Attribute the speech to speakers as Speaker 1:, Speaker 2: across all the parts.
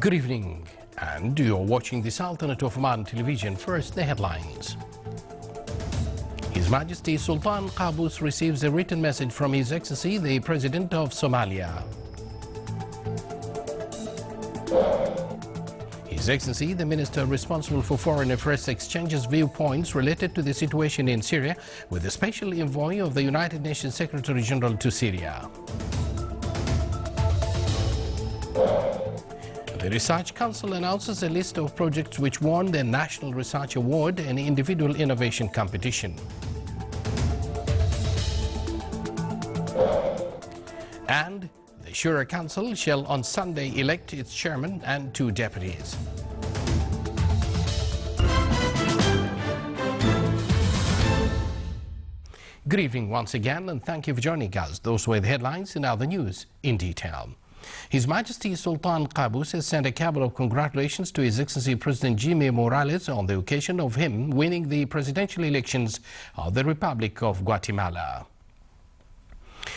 Speaker 1: Good evening, and you're watching the Sultanate of Oman television. First, the headlines. His Majesty Sultan Qaboos receives a written message from His Excellency, the President of Somalia. His Excellency, the Minister responsible for Foreign Affairs, exchanges viewpoints related to the situation in Syria with the Special Envoy of the United Nations Secretary General to Syria. The Research Council announces a list of projects which won the National Research Award and Individual Innovation Competition. And the Shura Council shall on Sunday elect its chairman and 2 deputies. Good evening once again, and thank you for joining us. Those were the headlines, and now the news in detail. His Majesty Sultan Qaboos has sent a cabal of congratulations to His Excellency President Jimmy Morales on the occasion of him winning the presidential elections of the Republic of Guatemala.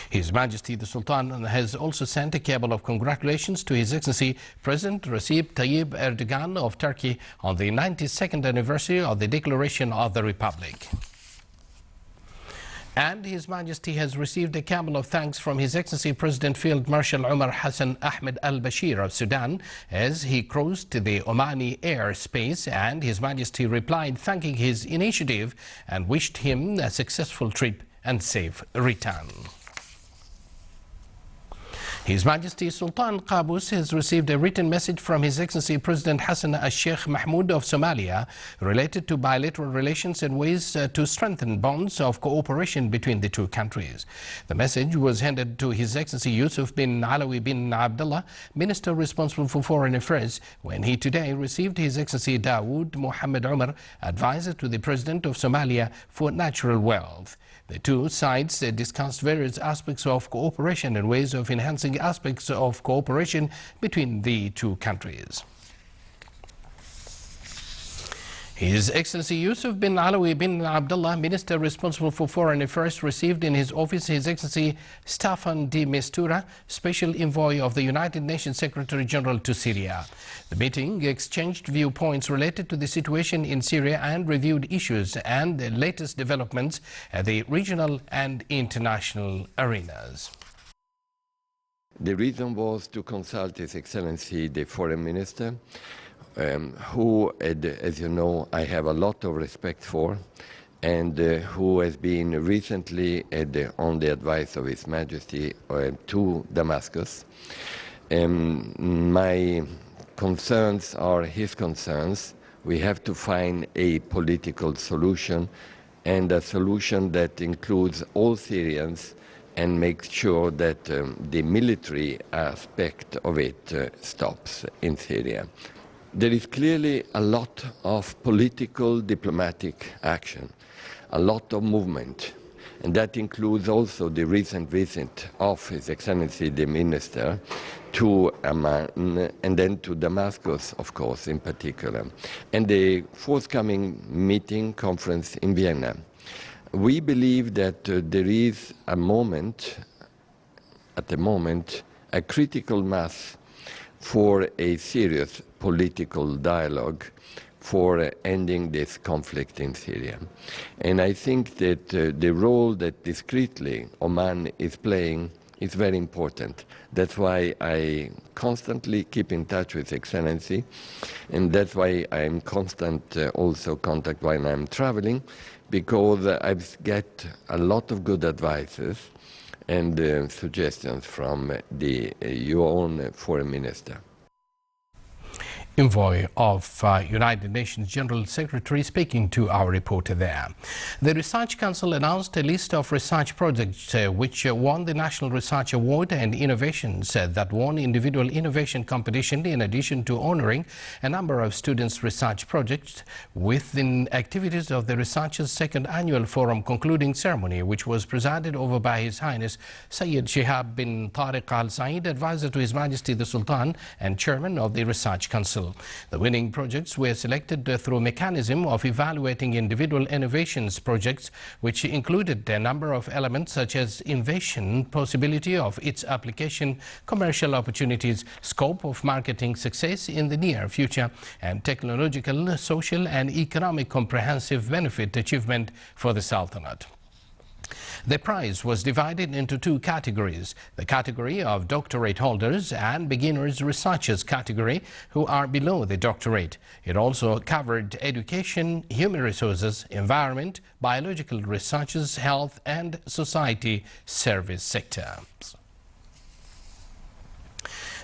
Speaker 1: His Majesty the Sultan has also sent a cabal of congratulations to His Excellency President Recep Tayyip Erdogan of Turkey on the 92nd anniversary of the Declaration of the Republic. And His Majesty has received a cabal of thanks from His Excellency President Field Marshal Omar Hassan Ahmed al-Bashir of Sudan as he crossed the Omani airspace, and His Majesty replied thanking his initiative and wished him a successful trip and safe return. His Majesty Sultan Qaboos has received a written message from His Excellency President Hassan al-Sheikh Mahmoud of Somalia related to bilateral relations and ways to strengthen bonds of cooperation between the two countries. The message was handed to His Excellency Yusuf bin Alawi bin Abdullah, Minister responsible for Foreign Affairs, when he today received His Excellency Dawood Mohammed Umar, Advisor to the President of Somalia for Natural Wealth. The two sides discussed various aspects of cooperation and ways of enhancing aspects of cooperation between the two countries. His Excellency Yusuf bin Alawi bin Abdullah, Minister responsible for Foreign Affairs, received in his office His Excellency Staffan de Mistura, Special Envoy of the United Nations Secretary General to Syria. The meeting exchanged viewpoints related to the situation in Syria and reviewed issues and the latest developments at the regional and international arenas.
Speaker 2: The reason was to consult His Excellency the Foreign Minister, who, as you know, I have a lot of respect for, and who has been recently, on the advice of His Majesty, to Damascus. My concerns are his concerns. We have to find a political solution, and a solution that includes all Syrians and makes sure that the military aspect of it stops in Syria. There is clearly a lot of political diplomatic action, a lot of movement, and that includes also the recent visit of His Excellency the Minister to Amman and then to Damascus, of course, in particular, and the forthcoming meeting conference in Vienna. We believe that there is at the moment, a critical mass for a serious political dialogue for ending this conflict in Syria. And I think that the role that discreetly Oman is playing is very important. That's why I constantly keep in touch with Excellency, and that's why I'm in constant also contact when I'm traveling, because I get a lot of good advices and suggestions from your own Foreign Minister.
Speaker 1: Envoy of United Nations General Secretary speaking to our reporter there. The Research Council announced a list of research projects which won the National Research Award and innovations that won Individual Innovation Competition, in addition to honoring a number of students' research projects within activities of the Researchers' second annual forum concluding ceremony, which was presided over by His Highness Sayyid Shihab bin Tariq Al Said, Advisor to His Majesty the Sultan and Chairman of the Research Council. Council. The winning projects were selected through a mechanism of evaluating individual innovations projects, which included a number of elements such as innovation, possibility of its application, commercial opportunities, scope of marketing success in the near future, and technological, social and economic comprehensive benefit achievement for the Sultanate. The prize was divided into two categories: the category of doctorate holders and beginners researchers category who are below the doctorate. It also covered education, human resources, environment, biological researches, health and society service sectors.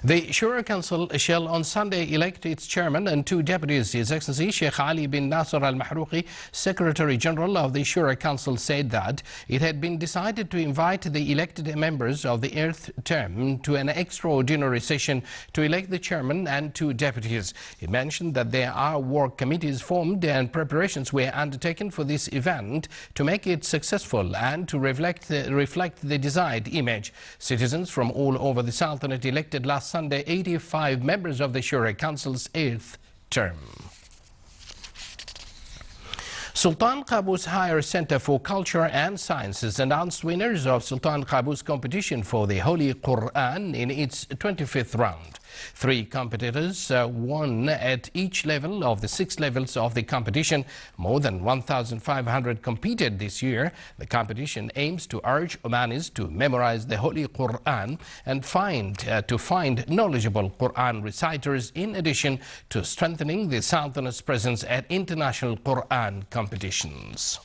Speaker 1: The Shura Council shall on Sunday elect its chairman and two deputies. His Excellency Sheikh Ali bin Nasser Al Mahrouqi, Secretary General of the Shura Council, said that it had been decided to invite the elected members of the 8th term to an extraordinary session to elect the chairman and two deputies. He mentioned that there are work committees formed and preparations were undertaken for this event to make it successful and to reflect the desired image. Citizens from all over the Sultanate elected last Sunday 85 members of the Shura Council's 8th term. Sultan Qaboos Higher Center for Culture and Sciences announced winners of Sultan Qaboos competition for the Holy Quran in its 25th round. 3 competitors won at each level of the 6 levels of the competition. More than 1,500 competed this year. The competition aims to urge Omanis to memorize the Holy Quran and find knowledgeable Quran reciters, in addition to strengthening the Sultanate's presence at international Quran competitions.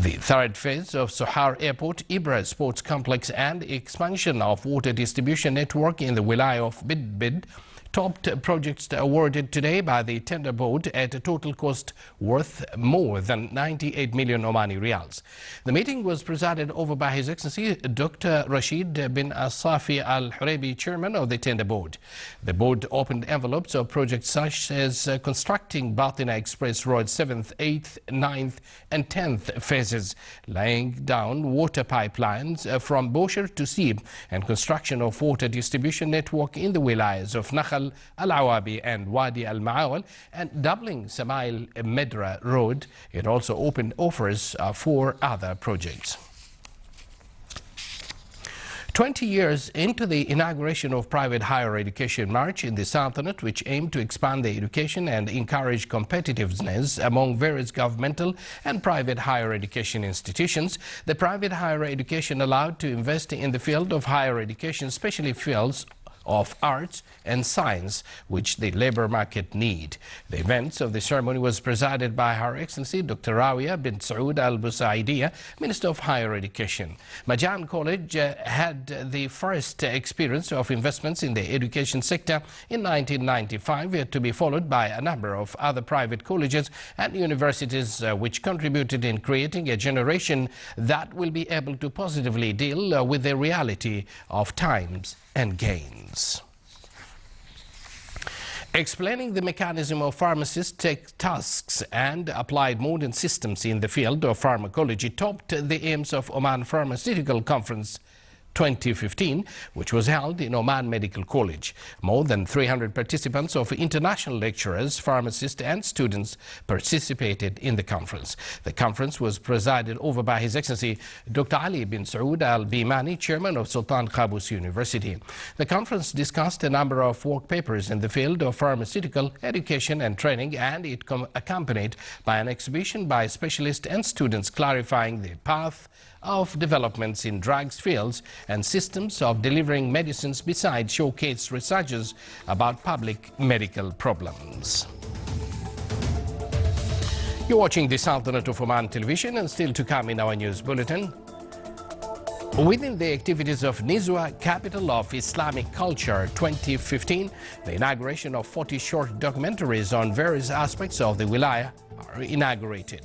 Speaker 1: The third phase of Sohar Airport, Ibra Sports Complex and expansion of water distribution network in the Wilaya of Bidbid topped projects awarded today by the tender board at a total cost worth more than 98 million Omani Riyals. The meeting was presided over by His Excellency Dr. Rashid bin Asafi Al Huraybi, Chairman of the tender board. The board opened envelopes of projects such as constructing Batina Express Road 7th, 8th, 9th and 10th phases, laying down water pipelines from Bosher to Sib, and construction of water distribution network in the wilayas of Nakhal, Al-Awabi and Wadi Al-Ma'awal, and doubling Samail Medra Road. It also opened offers for other projects. 20 years into the inauguration of private higher education march in the Sultanate, which aimed to expand the education and encourage competitiveness among various governmental and private higher education institutions, the private higher education allowed to invest in the field of higher education, especially fields of arts and science, which the labor market need. The events of the ceremony was presided by Her Excellency Dr. Rawia bin Saud Al Busaidia, Minister of Higher Education. Majan College had the first experience of investments in the education sector in 1995, to be followed by a number of other private colleges and universities which contributed in creating a generation that will be able to positively deal with the reality of times and gains. Explaining the mechanism of pharmacists' tasks and applied modern systems in the field of pharmacology topped the aims of Oman Pharmaceutical Conference 2015, which was held in Oman Medical College. More than 300 participants of international lecturers, pharmacists and students participated in the conference. The conference was presided over by His Excellency Dr. Ali bin Saud Al Bimani, Chairman of Sultan Qaboos University. The conference discussed a number of work papers in the field of pharmaceutical education and training, and it accompanied by an exhibition by specialists and students clarifying the path of developments in drugs fields and systems of delivering medicines, besides showcase researches about public medical problems. You're watching the Sultanate of Oman television, and still to come in our news bulletin. Within the activities of Nizwa, Capital of Islamic Culture 2015, the inauguration of 40 short documentaries on various aspects of the Wilaya are inaugurated.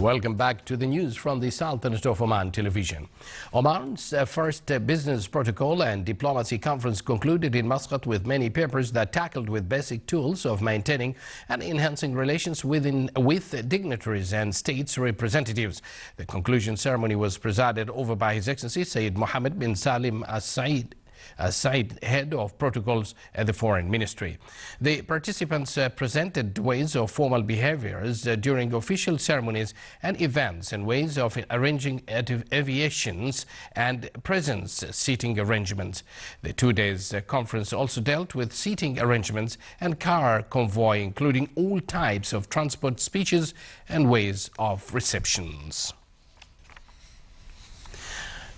Speaker 1: Welcome back to the news from the Sultanate of Oman television. Oman's first business protocol and diplomacy conference concluded in Muscat with many papers that tackled with basic tools of maintaining and enhancing relations with dignitaries and states representatives. The conclusion ceremony was presided over by His Excellency Sayyid Mohammed bin Salim Al-Said, head of protocols at the Foreign Ministry. The participants presented ways of formal behaviors during official ceremonies and events and ways of arranging aviations and presence seating arrangements. The 2 days conference also dealt with seating arrangements and car convoy, including all types of transport, speeches and ways of receptions.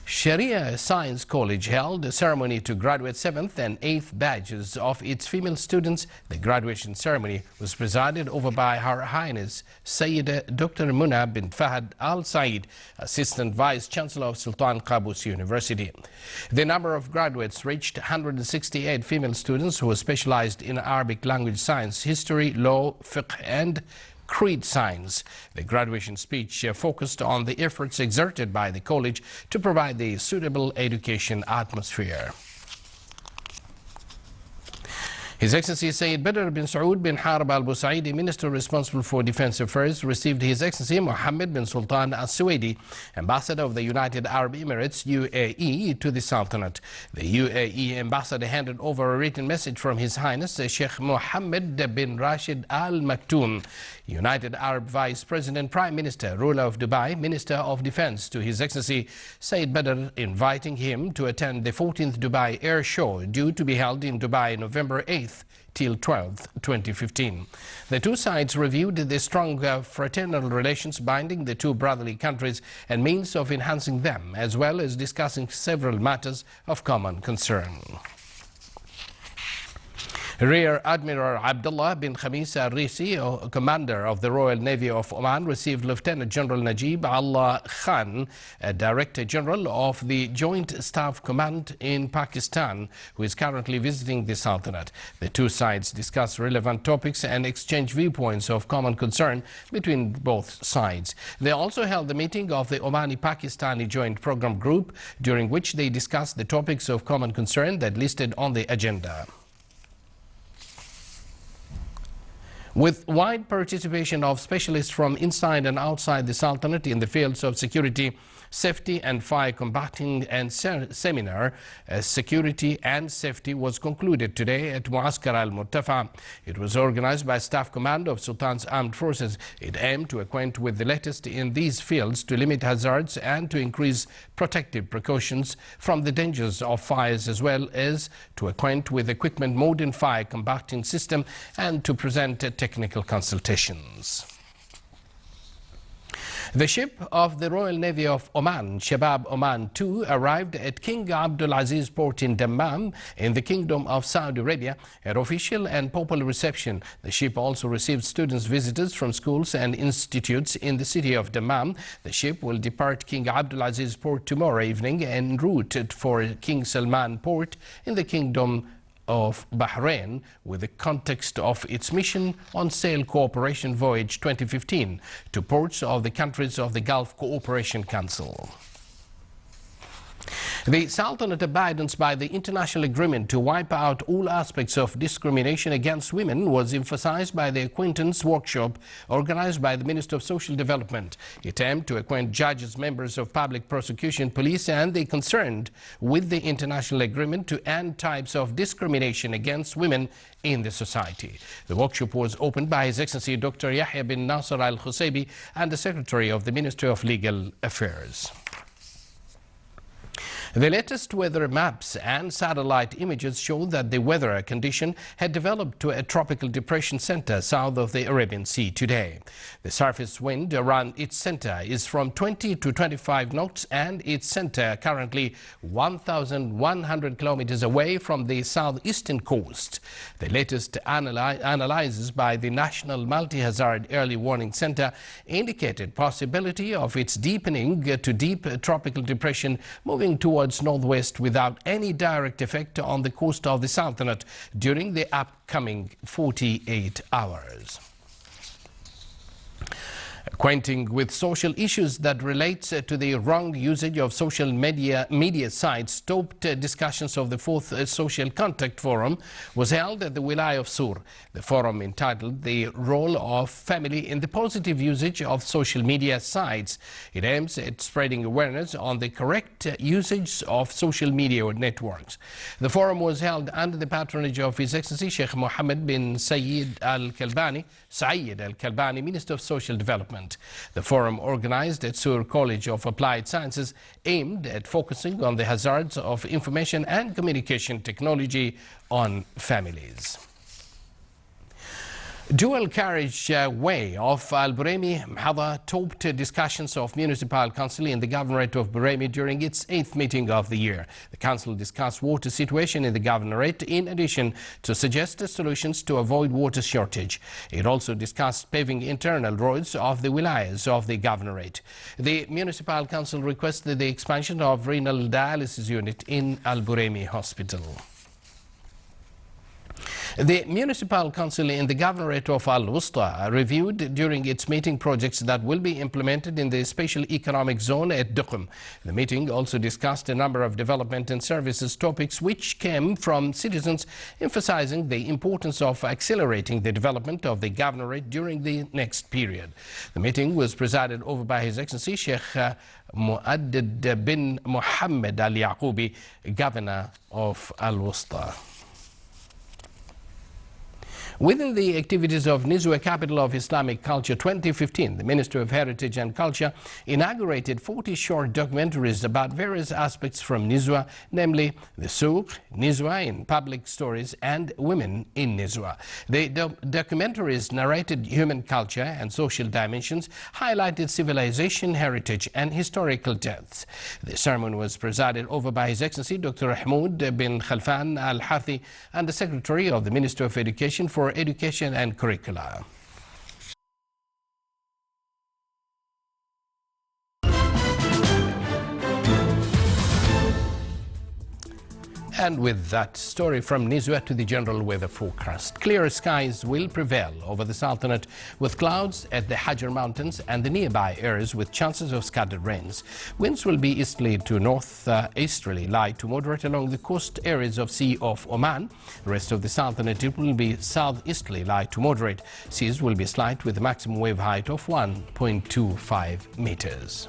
Speaker 1: Sharia Science College held a ceremony to graduate 7th and 8th batches of its female students. The graduation ceremony was presided over by Her Highness Sayyida Dr. Muna bin Fahad Al Said, Assistant Vice Chancellor of Sultan Qaboos University. The number of graduates reached 168 female students who specialized in Arabic language, science, history, law, fiqh and creed science. The graduation speech focused on the efforts exerted by the college to provide the suitable education atmosphere. His Excellency Sayyid Badr bin Saud bin Harb al-Busaidi, Minister responsible for Defense Affairs, received His Excellency Mohammed bin Sultan al-Suwaidi, Ambassador of the United Arab Emirates, UAE, to the Sultanate. The UAE Ambassador handed over a written message from His Highness Sheikh Mohammed bin Rashid Al Maktoum, United Arab Vice President, Prime Minister, ruler of Dubai, Minister of Defense, to His Excellency Sayyid Badr, inviting him to attend the 14th Dubai Air Show, due to be held in Dubai November 8th till 12th, 2015. The two sides reviewed the strong fraternal relations binding the two brotherly countries and means of enhancing them, as well as discussing several matters of common concern. Rear Admiral Abdullah bin Khamis al-Risi, Commander of the Royal Navy of Oman, received Lieutenant General Najib Allah Khan, Director General of the Joint Staff Command in Pakistan, who is currently visiting the Sultanate. The two sides discussed relevant topics and exchanged viewpoints of common concern between both sides. They also held the meeting of the Omani-Pakistani Joint Program Group, during which they discussed the topics of common concern that listed on the agenda. With wide participation of specialists from inside and outside the Sultanate in the fields of security, safety and fire combating and seminar, security and safety was concluded today at Muaskar al-Murtafa. It was organized by Staff Command of Sultan's Armed Forces. It aimed to acquaint with the latest in these fields, to limit hazards and to increase protective precautions from the dangers of fires, as well as to acquaint with equipment, modern fire combating system, and to present technical consultations. The ship of the Royal Navy of Oman, Shabab Oman II, arrived at King Abdulaziz Port in Dammam in the Kingdom of Saudi Arabia at official and popular reception. The ship also received students, visitors from schools and institutes in the city of Dammam. The ship will depart King Abdulaziz Port tomorrow evening en route for King Salman Port in the Kingdom of Bahrain, with the context of its mission on Sail Cooperation Voyage 2015 to ports of the countries of the Gulf Cooperation Council. The Sultanate abidance by the international agreement to wipe out all aspects of discrimination against women was emphasized by the acquaintance workshop organized by the Minister of Social Development. It aimed to acquaint judges, members of public prosecution, police and the concerned with the international agreement to end types of discrimination against women in the society. The workshop was opened by His Excellency Dr. Yahya bin Nasser al-Khusaybi and the Secretary of the Ministry of Legal Affairs. The latest weather maps and satellite images show that the weather condition had developed to a tropical depression center south of the Arabian Sea today. The surface wind around its center is from 20 to 25 knots and its center currently 1,100 kilometers away from the southeastern coast. The latest analysis by the National Multi-Hazard Early Warning Center indicated possibility of its deepening to deep tropical depression, moving towards northwest without any direct effect on the coast of the Sultanate during the upcoming 48 hours. Acquainting with social issues that relates to the wrong usage of social media sites, topped discussions of the 4th Social Contact Forum was held at the Wilaya of Sur. The forum, entitled "The Role of Family in the Positive Usage of Social Media Sites," it aims at spreading awareness on the correct usage of social media networks. The forum was held under the patronage of His Excellency Sheikh Mohammed bin Saeed Al Kalbani, Minister of Social Development. The forum, organized at Sur College of Applied Sciences, aimed at focusing on the hazards of information and communication technology on families. Dual carriage way of Al Buraymi Mhada topped discussions of Municipal Council in the Governorate of Buraymi during its 8th meeting of the year. The Council discussed water situation in the Governorate in addition to suggested solutions to avoid water shortage. It also discussed paving internal roads of the wilayas of the Governorate. The Municipal Council requested the expansion of renal dialysis unit in Al Buraymi Hospital. The Municipal Council in the Governorate of Al-Wusta reviewed during its meeting projects that will be implemented in the Special Economic Zone at Duqm. The meeting also discussed a number of development and services topics which came from citizens, emphasizing the importance of accelerating the development of the Governorate during the next period. The meeting was presided over by His Excellency Sheikh Muaddad bin Muhammad Al Yaqubi, Governor of Al-Wusta. Within the activities of Nizwa, Capital of Islamic Culture 2015, the Ministry of Heritage and Culture inaugurated 40 short documentaries about various aspects from Nizwa, namely the Souk, Nizwa in public stories, and women in Nizwa. The documentaries narrated human culture and social dimensions, highlighted civilization, heritage, and historical depths. The ceremony was presided over by His Excellency Dr. Hamoud bin Khalfan Al-Hathi, and the Secretary of the Ministry of Education for Education and Curricula. And with that story from Nizwa to the general weather forecast. Clear skies will prevail over the Sultanate, with clouds at the Hajar Mountains and the nearby areas with chances of scattered rains. Winds will be easterly to northeasterly, light to moderate along the coast areas of Sea of Oman. The rest of the Sultanate, it will be southeasterly, light to moderate. Seas will be slight with a maximum wave height of 1.25 meters.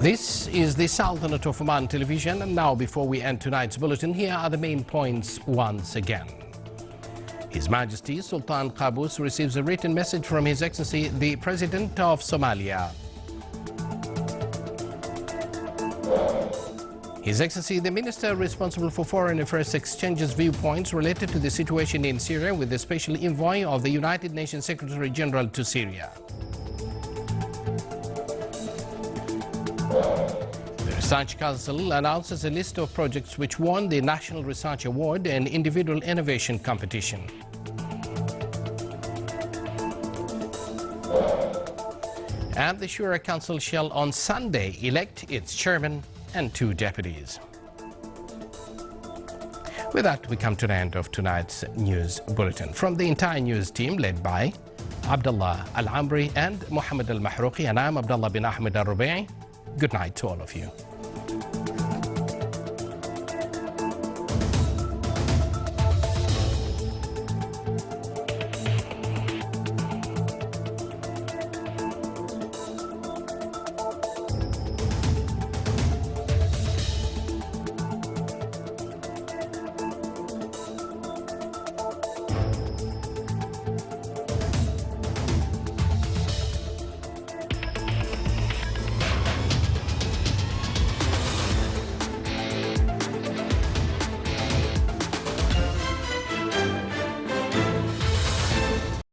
Speaker 1: This is the Sultanate of Oman television, and now before we end tonight's bulletin, here are the main points once again. His Majesty Sultan Qaboos receives a written message from His Excellency the President of Somalia. His Excellency the Minister responsible for Foreign Affairs exchanges viewpoints related to the situation in Syria with the Special Envoy of the United Nations Secretary General to Syria. Research Council announces a list of projects which won the National Research Award and Individual Innovation Competition. And the Shura Council shall on Sunday elect its chairman and 2 deputies. With that, we come to the end of tonight's news bulletin. From the entire news team led by Abdullah Al-Amri and Mohammed Al-Mahrouqi, and I'm Abdullah bin Ahmed Al-Rubai. Good night to all of you.